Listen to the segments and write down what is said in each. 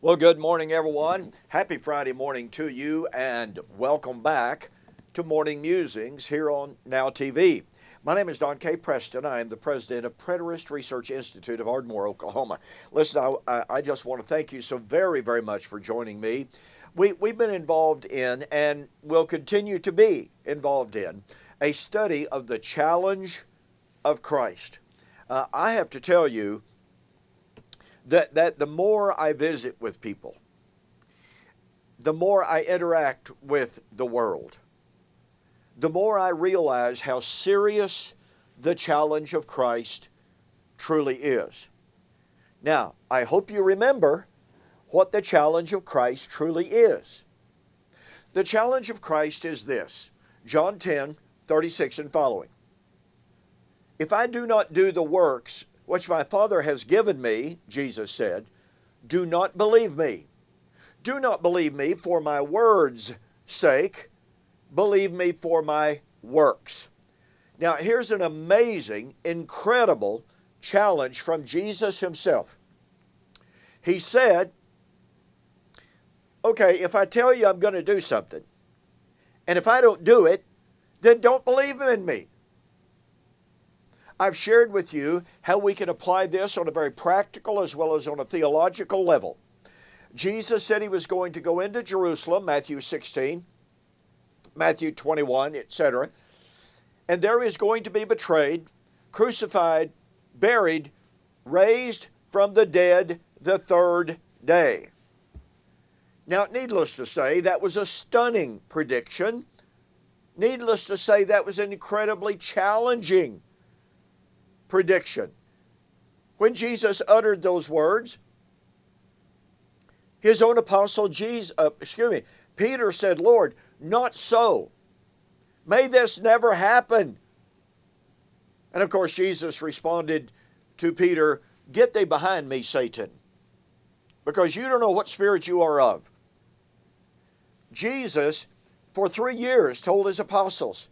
Well, good morning, everyone. Happy Friday morning to you, and welcome back to Morning Musings here on Now TV. My name is Don K. Preston. I am the president of Preterist Research Institute of Ardmore, Oklahoma. Listen, I just want to thank you so very, very much for joining me. We've been involved in, and will continue to be involved in, a study of the challenge of Christ. I have to tell you that the more I visit with people, the more I interact with the world, the more I realize how serious the challenge of Christ truly is. Now, I hope you remember what the challenge of Christ truly is. The challenge of Christ is this, John 10:36 and following. If I do not do the works which my Father has given me, Jesus said, do not believe me. Do not believe me for my words' sake. Believe me for my works. Now, here's an amazing, incredible challenge from Jesus himself. He said, okay, if I tell you I'm going to do something, and if I don't do it, then don't believe in me. I've shared with you how we can apply this on a very practical as well as on a theological level. Jesus said he was going to go into Jerusalem, Matthew 16, Matthew 21, etc. And there he is going to be betrayed, crucified, buried, raised from the dead the third day. Now, needless to say, that was a stunning prediction. Needless to say, that was an incredibly challenging prediction. When Jesus uttered those words, his own apostle Peter said, Lord, not so. May this never happen. And of course, Jesus responded to Peter, get thee behind me, Satan, because you don't know what spirit you are of. Jesus, for 3 years, told his apostles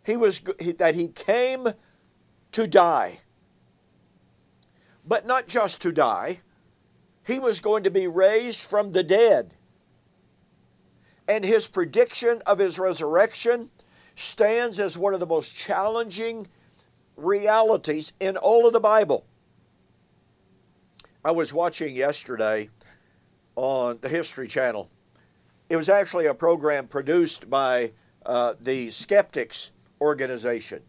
that he came to die. But not just to die. He was going to be raised from the dead. And his prediction of his resurrection stands as one of the most challenging realities in all of the Bible. I was watching yesterday on the History Channel. It was actually a program produced by the Skeptics organization.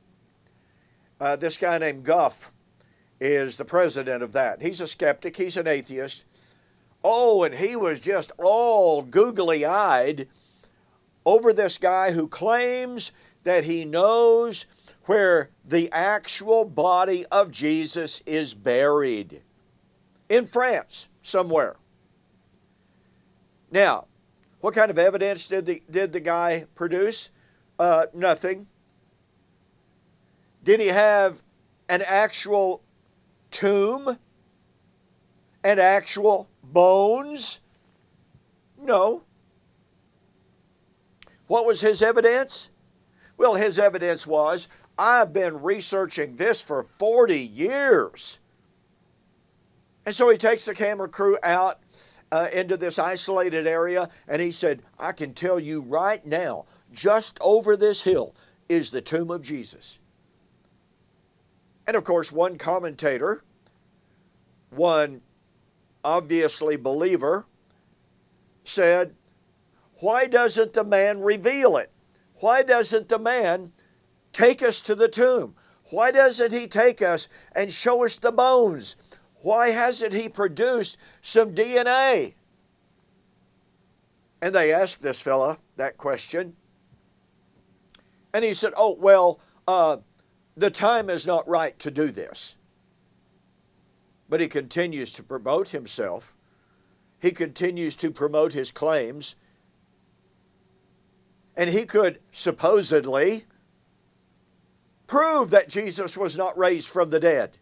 This guy named Goff is the president of that. He's a skeptic. He's an atheist. Oh, and he was just all googly-eyed over this guy who claims that he knows where the actual body of Jesus is buried. In France, somewhere. Now, what kind of evidence did the guy produce? Nothing. Did he have an actual tomb and actual bones? No. What was his evidence? Well, his evidence was, I've been researching this for 40 years. And so he takes the camera crew out into this isolated area, and he said, I can tell you right now, just over this hill is the tomb of Jesus. And of course, one commentator, one obviously believer, said, why doesn't the man reveal it? Why doesn't the man take us to the tomb? Why doesn't he take us and show us the bones? Why hasn't he produced some DNA? And they asked this fella that question. And he said, oh, well, the time is not right to do this. But he continues to promote himself. He continues to promote his claims. And he could supposedly prove that Jesus was not raised from the dead.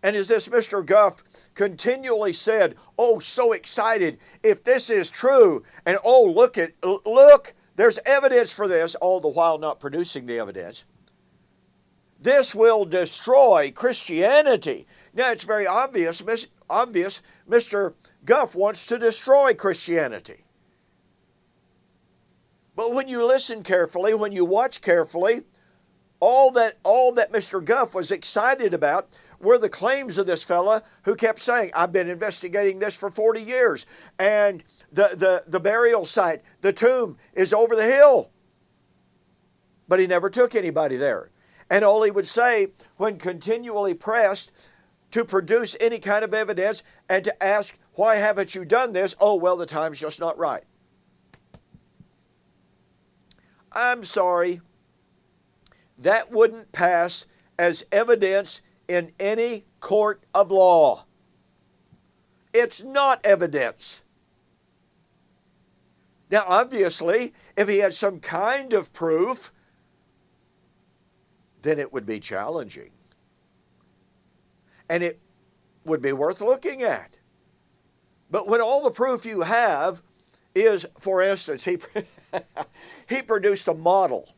And as this Mr. Guff continually said, oh, so excited, if this is true, and oh, look, there's evidence for this, all the while not producing the evidence. This will destroy Christianity. Now, it's very obvious Mr. Guff wants to destroy Christianity. But when you listen carefully, when you watch carefully, all that Mr. Guff was excited about were the claims of this fella who kept saying, I've been investigating this for 40 years, and the burial site, the tomb, is over the hill. But he never took anybody there. And all he would say when continually pressed to produce any kind of evidence and to ask, why haven't you done this? Oh, well, the time's just not right. I'm sorry. That wouldn't pass as evidence in any court of law. It's not evidence. Now, obviously, if he had some kind of proof, then it would be challenging. And it would be worth looking at. But when all the proof you have is, for instance, he produced a model,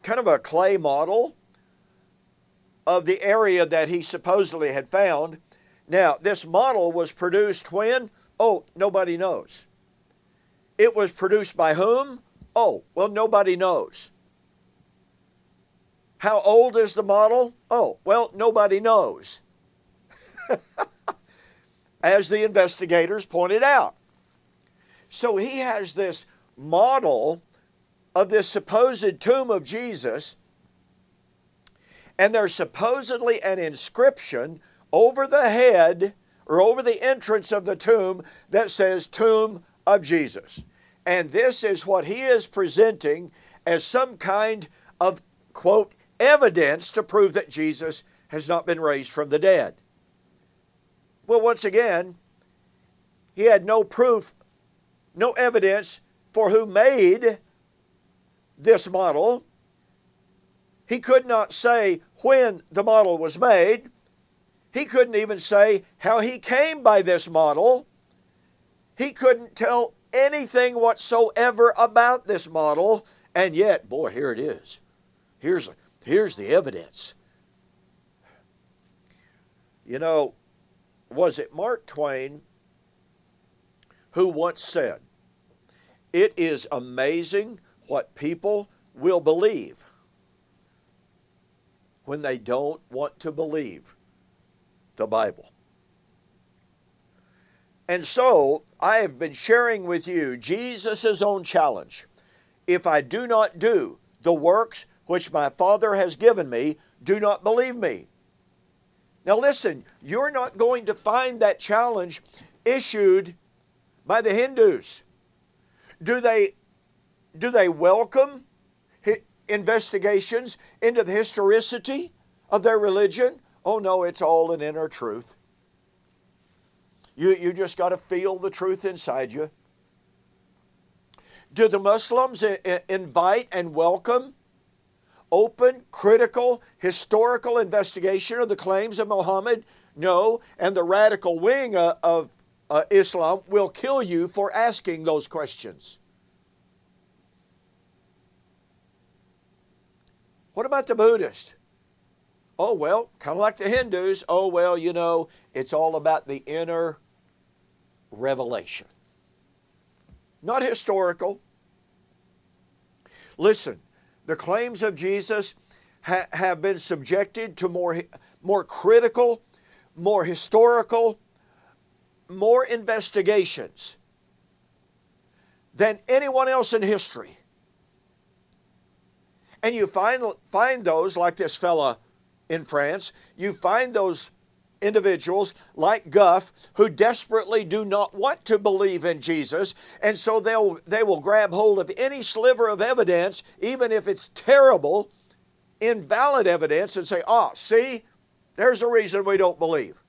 kind of a clay model of the area that he supposedly had found. Now, this model was produced when? Oh, nobody knows. It was produced by whom? Oh, well, nobody knows. How old is the model? Oh, well, nobody knows. As the investigators pointed out. So he has this model of this supposed tomb of Jesus, and there's supposedly an inscription over the head or over the entrance of the tomb that says Tomb of Jesus. And this is what he is presenting as some kind of, quote, evidence to prove that Jesus has not been raised from the dead. Well, once again, he had no proof, no evidence for who made this model. He could not say when the model was made. He couldn't even say how he came by this model. He couldn't tell anything whatsoever about this model. And yet, boy, here it is. Here's the evidence. You know, was it Mark Twain who once said, "It is amazing what people will believe when they don't want to believe the Bible." And so, I have been sharing with you Jesus' own challenge. If I do not do the works which my Father has given me, do not believe me. Now listen, you're not going to find that challenge issued by the Hindus. Do they welcome investigations into the historicity of their religion? Oh no, it's all an inner truth. You just got to feel the truth inside you. Do the Muslims invite and welcome open, critical, historical investigation of the claims of Muhammad? No, and the radical wing of Islam will kill you for asking those questions. What about the Buddhists? Oh, well, kind of like the Hindus. Oh, well, you know, it's all about the inner revelation. Not historical. Listen, the claims of Jesus have been subjected to more critical, more historical, more investigations than anyone else in history. And you find those, like this fella in France, you find those individuals like Guff who desperately do not want to believe in Jesus, and so they will grab hold of any sliver of evidence, even if it's terrible, invalid evidence, and say, see, there's a reason we don't believe.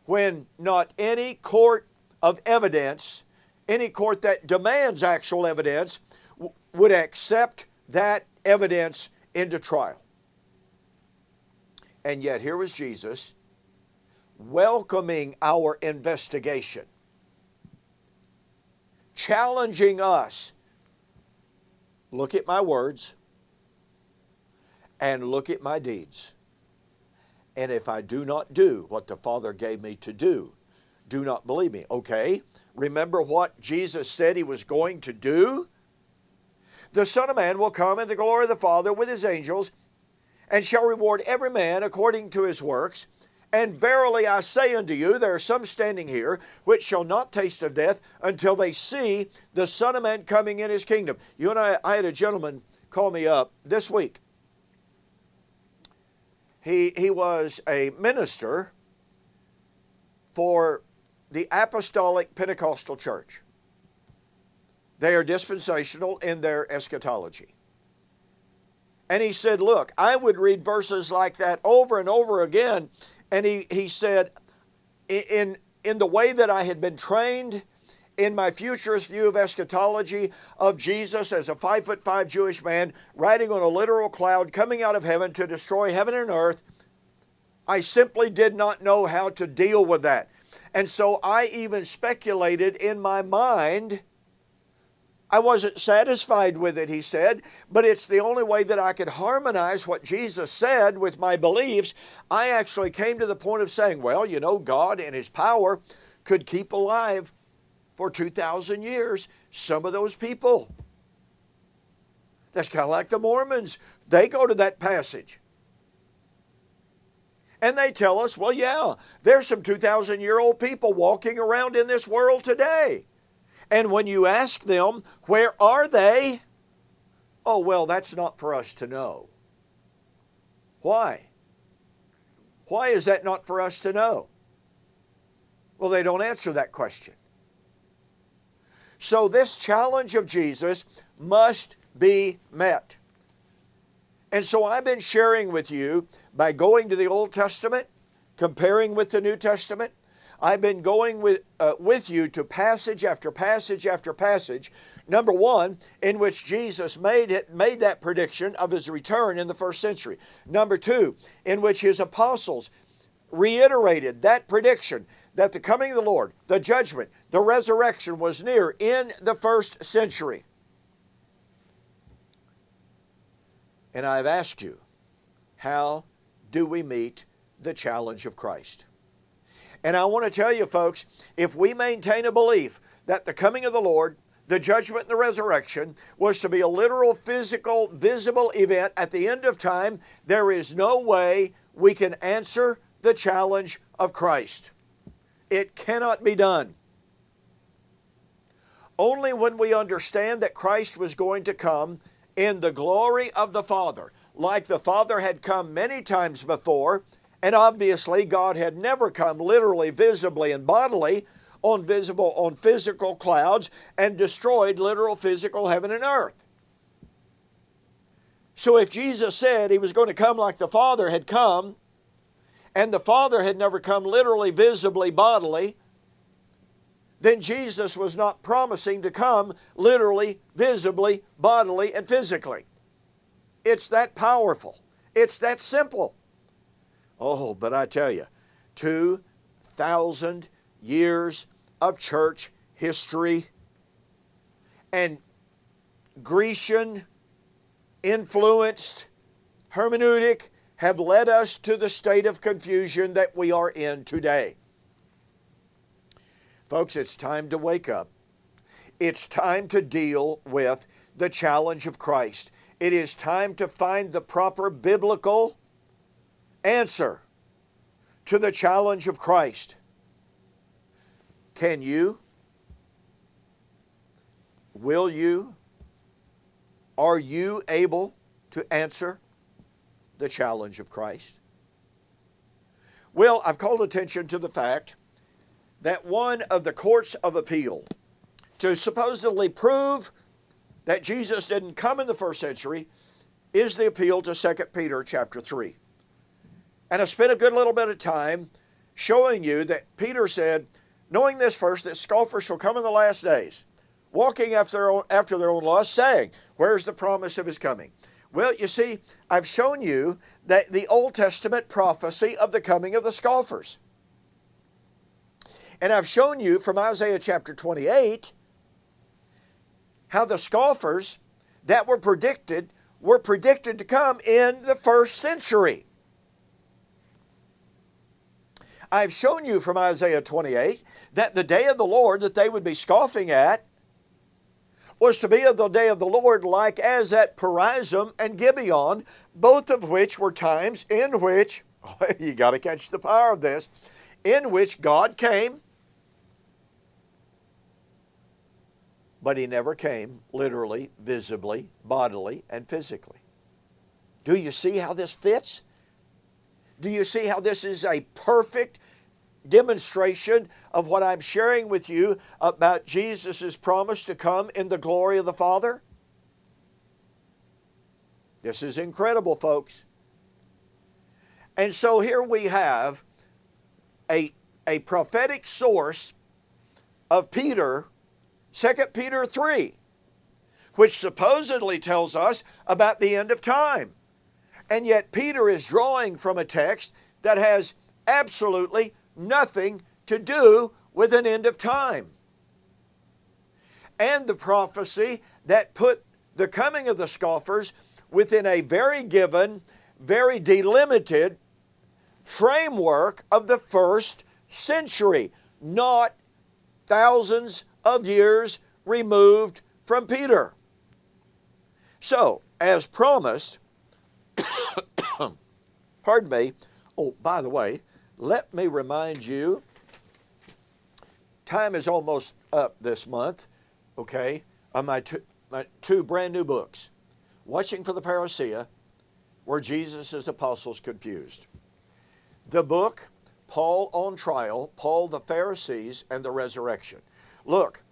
When not any court of evidence, any court that demands actual evidence, would accept that evidence into trial. And yet here was Jesus welcoming our investigation, challenging us. Look at my words and look at my deeds. And if I do not do what the Father gave me to do, do not believe me. Okay, remember what Jesus said he was going to do? The Son of Man will come in the glory of the Father with his angels, and shall reward every man according to his works. And verily I say unto you, there are some standing here which shall not taste of death until they see the Son of Man coming in his kingdom. You and I had a gentleman call me up this week. He was a minister for the Apostolic Pentecostal Church. They are dispensational in their eschatology. And he said, look, I would read verses like that over and over again. And he said, in the way that I had been trained in my futurist view of eschatology of Jesus as a 5'5" Jewish man riding on a literal cloud coming out of heaven to destroy heaven and earth, I simply did not know how to deal with that. And so I even speculated in my mind. I wasn't satisfied with it, he said, but it's the only way that I could harmonize what Jesus said with my beliefs. I actually came to the point of saying, well, you know, God in his power could keep alive for 2,000 years some of those people. That's kind of like the Mormons. They go to that passage. And they tell us, well, yeah, there's some 2,000-year-old people walking around in this world today. And when you ask them, where are they? Oh, well, that's not for us to know. Why? Why is that not for us to know? Well, they don't answer that question. So this challenge of Jesus must be met. And so I've been sharing with you by going to the Old Testament, comparing with the New Testament. I've been going with you to passage after passage after passage. Number one, in which Jesus made that prediction of his return in the first century. Number two, in which his apostles reiterated that prediction that the coming of the Lord, the judgment, the resurrection was near in the first century. And I've asked you, how do we meet the challenge of Christ? And I want to tell you, folks, if we maintain a belief that the coming of the Lord, the judgment and the resurrection was to be a literal, physical, visible event at the end of time, there is no way we can answer the challenge of Christ. It cannot be done. Only when we understand that Christ was going to come in the glory of the Father, like the Father had come many times before, and obviously God had never come literally, visibly, and bodily on physical clouds and destroyed literal physical heaven and earth. So if Jesus said he was going to come like the Father had come, and the Father had never come literally, visibly, bodily, then Jesus was not promising to come literally, visibly, bodily, and physically. It's that powerful. It's that simple. Oh, but I tell you, 2,000 years of church history and Grecian influenced hermeneutic have led us to the state of confusion that we are in today. Folks, it's time to wake up. It's time to deal with the challenge of Christ. It is time to find the proper biblical answer to the challenge of Christ. Can you? Will you? Are you able to answer the challenge of Christ? Well, I've called attention to the fact that one of the courts of appeal to supposedly prove that Jesus didn't come in the first century is the appeal to 2 Peter chapter 3. And I spent a good little bit of time showing you that Peter said, knowing this first, that scoffers shall come in the last days, walking after their own lust, saying, where's the promise of his coming? Well, you see, I've shown you that the Old Testament prophecy of the coming of the scoffers. And I've shown you from Isaiah chapter 28 how the scoffers that were predicted to come in the first century. I've shown you from Isaiah 28 that the day of the Lord that they would be scoffing at was to be of the day of the Lord like as at Perizim and Gibeon, both of which were times in which, you got to catch the power of this, in which God came, but He never came literally, visibly, bodily, and physically. Do you see how this fits? Do you see how this is a perfect demonstration of what I'm sharing with you about Jesus' promise to come in the glory of the Father? This is incredible, folks. And so here we have a prophetic source of Peter, 2 Peter 3, which supposedly tells us about the end of time. And yet Peter is drawing from a text that has absolutely nothing to do with an end of time. And the prophecy that put the coming of the scoffers within a very given, very delimited framework of the first century, not thousands of years removed from Peter. So, as promised, pardon me, oh, by the way, let me remind you, time is almost up this month, okay, on my two brand new books, Watching for the Parousia, Were Jesus' Apostles Confused? The book, Paul on Trial, Paul the Pharisees and the Resurrection. Look,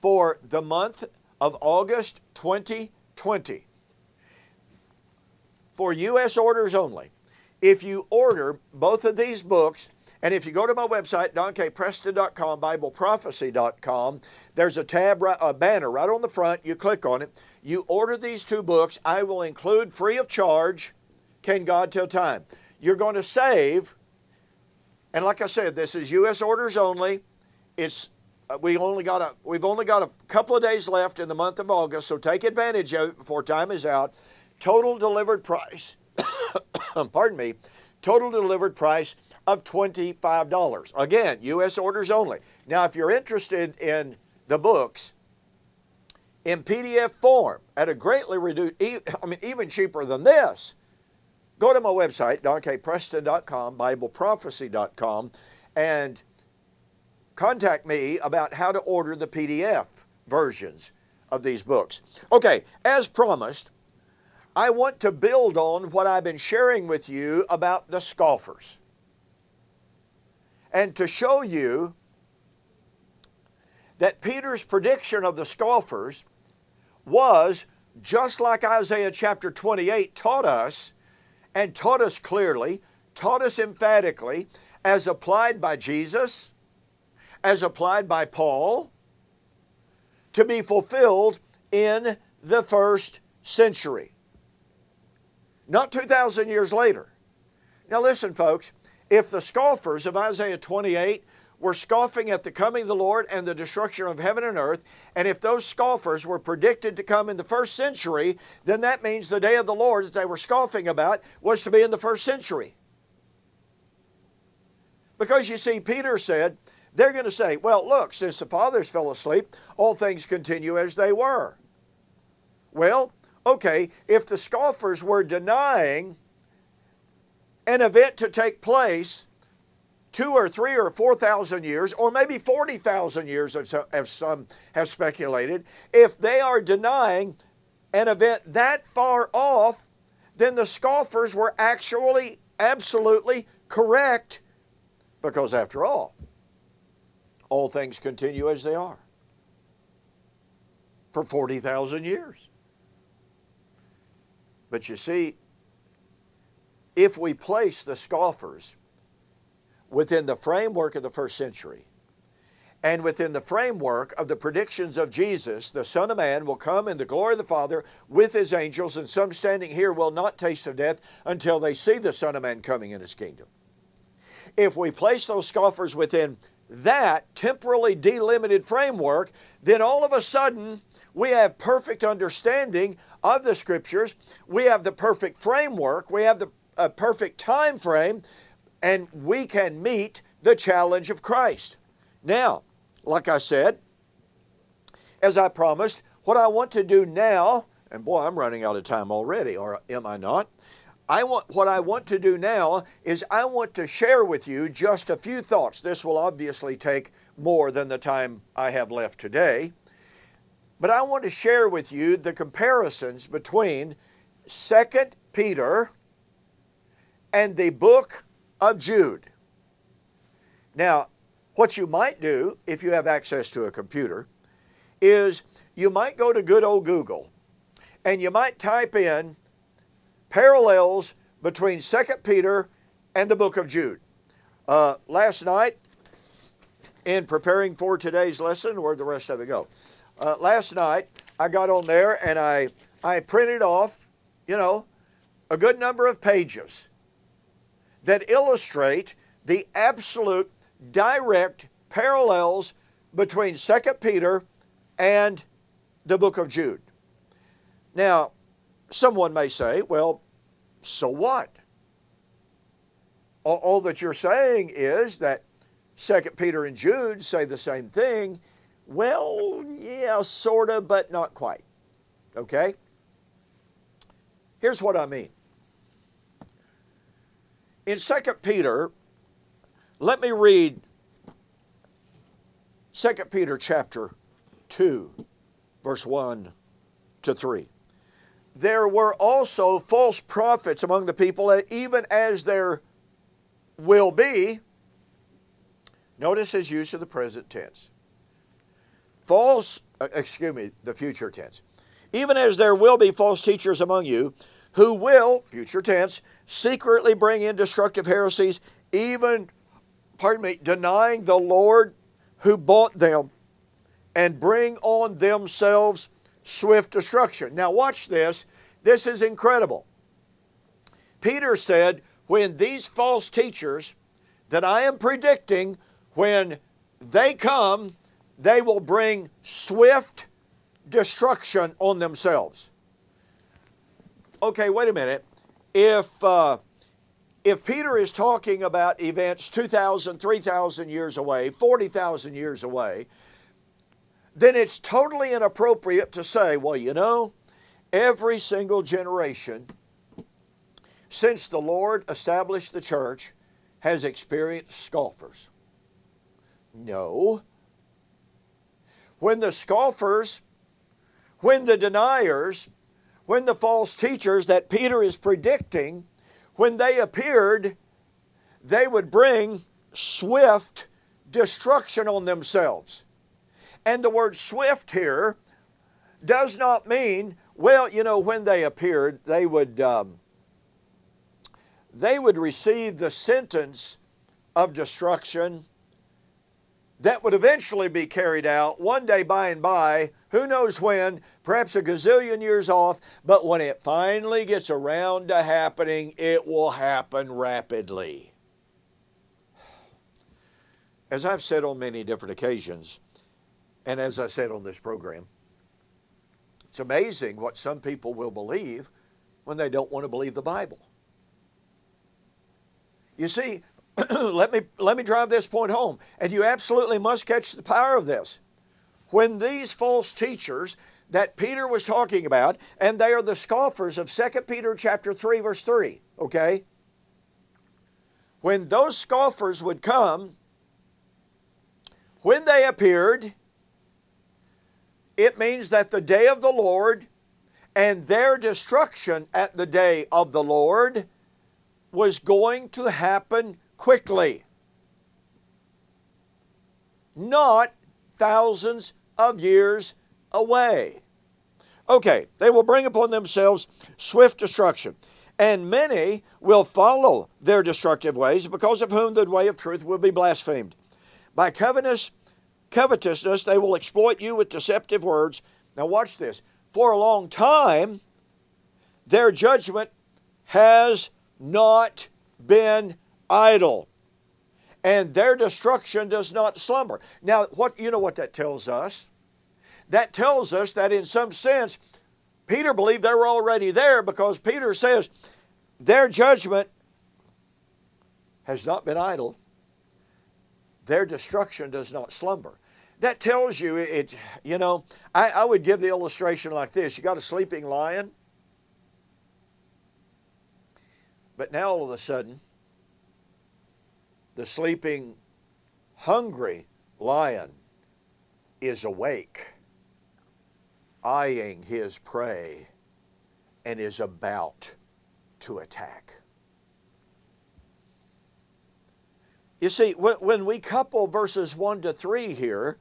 for the month of August 2020, for U.S. orders only, if you order both of these books, and if you go to my website, donkpreston.com, BibleProphecy.com, there's a tab, a banner right on the front. You click on it. You order these two books. I will include free of charge, Can God Tell Time? You're going to save, and like I said, this is U.S. orders only. It's we've only got a couple of days left in the month of August, so take advantage of it before time is out. Total delivered price, pardon me, total delivered price of $25. Again, U.S. orders only. Now, if you're interested in the books in PDF form at a greatly reduced, even cheaper than this, go to my website, donkpreston.com, BibleProphecy.com, and contact me about how to order the PDF versions of these books. Okay, as promised, I want to build on what I've been sharing with you about the scoffers, and to show you that Peter's prediction of the scoffers was just like Isaiah chapter 28 taught us, and taught us clearly, taught us emphatically, as applied by Jesus, as applied by Paul, to be fulfilled in the first century. Not 2,000 years later. Now listen, folks, if the scoffers of Isaiah 28 were scoffing at the coming of the Lord and the destruction of heaven and earth, and if those scoffers were predicted to come in the first century, then that means the day of the Lord that they were scoffing about was to be in the first century. Because you see, Peter said, they're going to say, well, look, since the fathers fell asleep, all things continue as they were. Well, okay, if the scoffers were denying an event to take place 2 or 3 or 4,000 years, or maybe 40,000 years, as some have speculated, if they are denying an event that far off, then the scoffers were actually absolutely correct, because after all things continue as they are for 40,000 years. But you see, if we place the scoffers within the framework of the first century and within the framework of the predictions of Jesus, the Son of Man will come in the glory of the Father with His angels, and some standing here will not taste of death until they see the Son of Man coming in His kingdom. If we place those scoffers within that temporally delimited framework, then all of a sudden we have perfect understanding of the Scriptures, we have the perfect framework, we have the perfect time frame, and we can meet the challenge of Christ. Now, like I said, as I promised, what I want to do now, and boy, I'm running out of time already, or am I not? What I want to do now is I want to share with you just a few thoughts. This will obviously take more than the time I have left today. But I want to share with you the comparisons between 2 Peter and the book of Jude. Now, what you might do, if you have access to a computer, is you might go to good old Google and you might type in parallels between 2 Peter and the book of Jude. Last night, in preparing for today's lesson, where'd the rest of it go? Last night, I got on there and I printed off, a good number of pages that illustrate the absolute direct parallels between 2 Peter and the book of Jude. Now, someone may say, well, so what? All that you're saying is that 2 Peter and Jude say the same thing. Well, yeah, sort of, but not quite. Okay? Here's what I mean. In 2 Peter, let me read 2 Peter chapter 2, verse 1 to 3. There were also false prophets among the people, even as there will be. Notice his use of the present tense. The future tense. Even as there will be false teachers among you, who will, future tense, secretly bring in destructive heresies, even, denying the Lord who bought them, and bring on themselves swift destruction. Now watch this. This is incredible. Peter said, when these false teachers that I am predicting, when they come, they will bring swift destruction on themselves. Okay, wait a minute. If Peter is talking about events 2,000, 3,000 years away, 40,000 years away, then it's totally inappropriate to say, well, every single generation since the Lord established the church has experienced scoffers. No. When the scoffers, when the deniers, when the false teachers that Peter is predicting, when they appeared, they would bring swift destruction on themselves. And the word swift here does not mean, when they appeared, they would receive the sentence of destruction that would eventually be carried out one day by and by, who knows when, perhaps a gazillion years off, but when it finally gets around to happening, it will happen rapidly. As I've said on many different occasions, and as I said on this program, it's amazing what some people will believe when they don't want to believe the Bible. You see, let me drive this point home, and you absolutely must catch the power of this. When these false teachers that Peter was talking about, and they are the scoffers of 2 Peter chapter 3, verse 3, okay? When those scoffers would come, when they appeared, it means that the day of the Lord and their destruction at the day of the Lord was going to happen quickly. Not thousands of years away. Okay, they will bring upon themselves swift destruction, and many will follow their destructive ways, because of whom the way of truth will be blasphemed. By covetousness they will exploit you with deceptive words. Now watch this. For a long time, their judgment has not been idle, and their destruction does not slumber. Now, what that tells us? That tells us that in some sense, Peter believed they were already there, because Peter says their judgment has not been idle. Their destruction does not slumber. That tells you, I would give the illustration like this. You got a sleeping lion, but now all of a sudden, the sleeping, hungry lion is awake, eyeing his prey, and is about to attack. You see, when we couple verses 1 to 3 here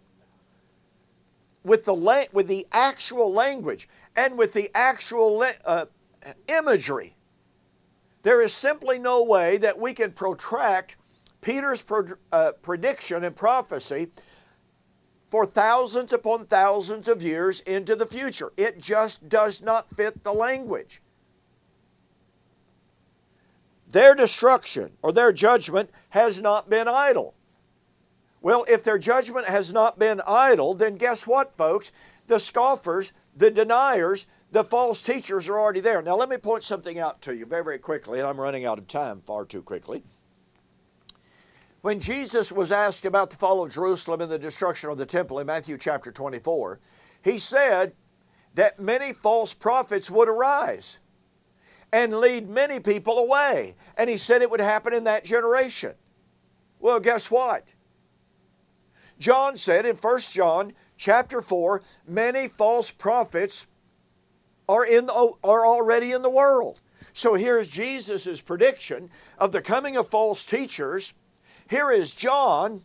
with the actual language and with the actual imagery, there is simply no way that we can protract Peter's prediction and prophecy for thousands upon thousands of years into the future. It just does not fit the language. Their destruction or their judgment has not been idle. Well, if their judgment has not been idle, then guess what, folks? The scoffers, the deniers, the false teachers are already there. Now, let me point something out to you very, very quickly, and I'm running out of time far too quickly. When Jesus was asked about the fall of Jerusalem and the destruction of the temple in Matthew chapter 24, he said that many false prophets would arise and lead many people away. And he said it would happen in that generation. Well, guess what? John said in 1 John chapter 4, many false prophets are already in the world. So here's Jesus' prediction of the coming of false teachers. Here is John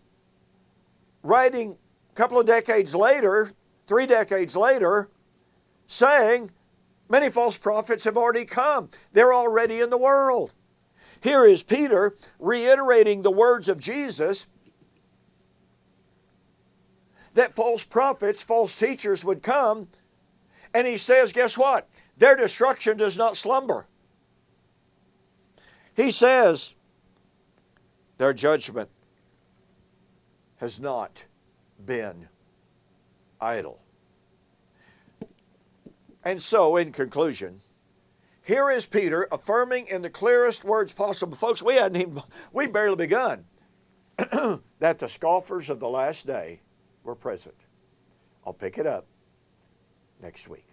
writing a couple of decades later, 3 decades later, saying, many false prophets have already come. They're already in the world. Here is Peter reiterating the words of Jesus that false prophets, false teachers would come. And he says, guess what? Their destruction does not slumber. He says, their judgment has not been idle. And so, in conclusion, here is Peter affirming in the clearest words possible. Folks, we barely begun that the scoffers of the last day were present. I'll pick it up next week.